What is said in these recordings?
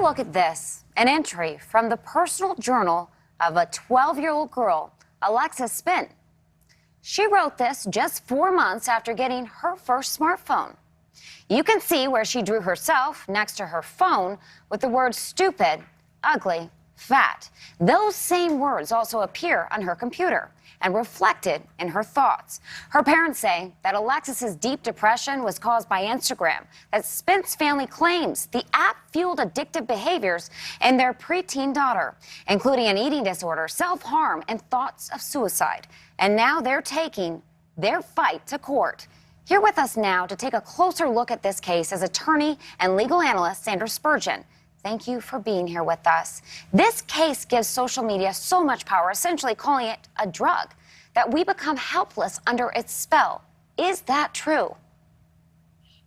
a look at this, an entry from the personal journal of a 12-year-old girl, Alexis Spin. She wrote this just 4 months after getting her first smartphone. You can see where she drew herself next to her phone with the words stupid, ugly, fat. Those same words also appear on her computer and reflected in her thoughts. Her parents say that Alexis's deep depression was caused by Instagram, that Spin's family claims the app fueled addictive behaviors in their preteen daughter, including an eating disorder, self-harm, and thoughts of suicide. And now they're taking their fight to court. Here with us now to take a closer look at this case is attorney and legal analyst Sandra Spurgeon. Thank you for being here with us. This case gives social media so much power, essentially calling it a drug, that we become helpless under its spell. Is that true?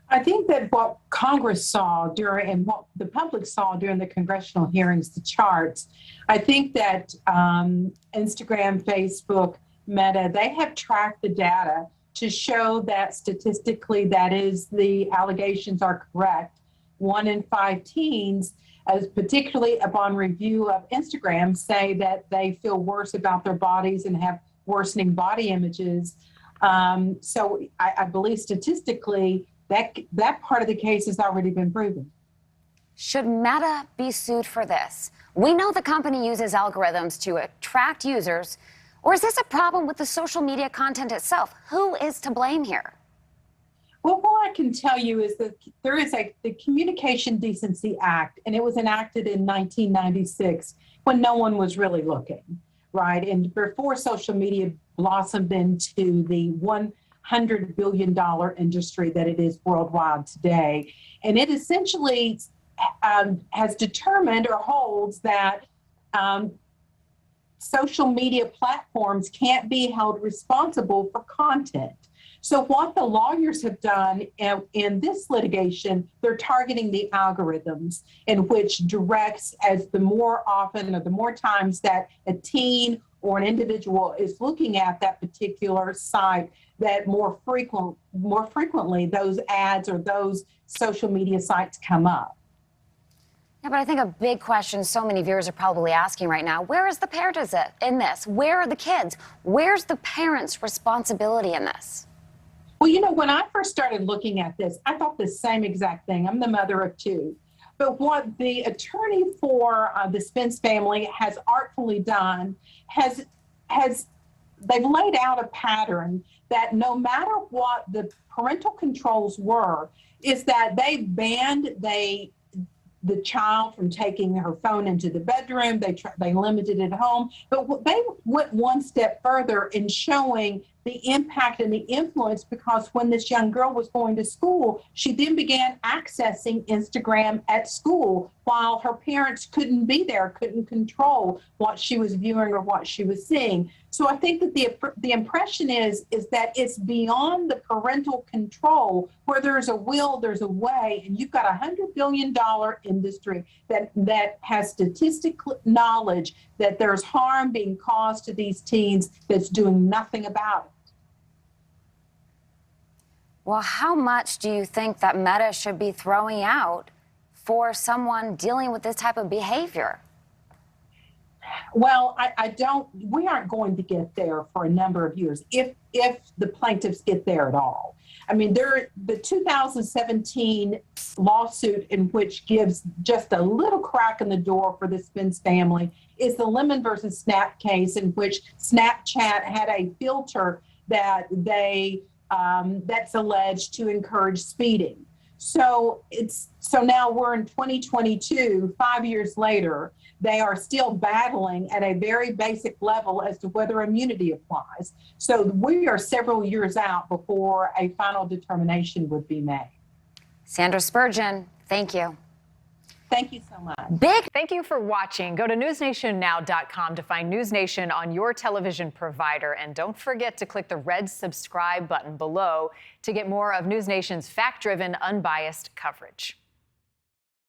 I think that what Congress saw during and what the public saw during the congressional hearings, the charts, I think that Instagram, Facebook, Meta, they have tracked the data to show that statistically that is the allegations are correct. 1 in 5 teens, as particularly upon review of Instagram, say that they feel worse about their bodies and have worsening body images. So I believe statistically that part of the case has already been proven. Should Meta be sued for this? We know the company uses algorithms to attract users, or is this a problem with the social media content itself? Who is to blame here? Well, what I can tell you is that there is the Communication Decency Act, and it was enacted in 1996 when no one was really looking, right? And before social media blossomed into the $100 billion industry that it is worldwide today. And it essentially has determined or holds that social media platforms can't be held responsible for content. So what the lawyers have done in this litigation, they're targeting the algorithms in which directs as the more often or the more times that a teen or an individual is looking at that particular site, that more frequently those ads or those social media sites come up. Yeah, but I think a big question so many viewers are probably asking right now, where is the parent in this? Where are the kids? Where's the parents' responsibility in this? Well, you know, when I first started looking at this, I thought the same exact thing. I'm the mother of 2. But what the attorney for the Spence family has artfully done they've laid out a pattern that no matter what the parental controls were, is that they banned the child from taking her phone into the bedroom. They limited it at home, but they went one step further in showing the impact and the influence, because when this young girl was going to school, she then began accessing Instagram at school while her parents couldn't be there, couldn't control what she was viewing or what she was seeing. So I think that the impression is that it's beyond the parental control. Where there's a will, there's a way, and you've got $100 billion industry that has statistical knowledge that there's harm being caused to these teens that's doing nothing about it. Well, how much do you think that Meta should be throwing out for someone dealing with this type of behavior? Well, we aren't going to get there for a number of years, if the plaintiffs get there at all. I mean, the 2017 lawsuit, in which gives just a little crack in the door for the Spence family, is the Lemon versus Snap case, in which Snapchat had a filter that that's alleged to encourage speeding. So now we're in 2022, 5 years later, they are still battling at a very basic level as to whether immunity applies. So we are several years out before a final determination would be made. Sandra Spurgeon, thank you. Thank you so much. Thank you for watching. Go to newsnationnow.com to find NewsNation on your television provider. And don't forget to click the red subscribe button below to get more of NewsNation's fact-driven, unbiased coverage.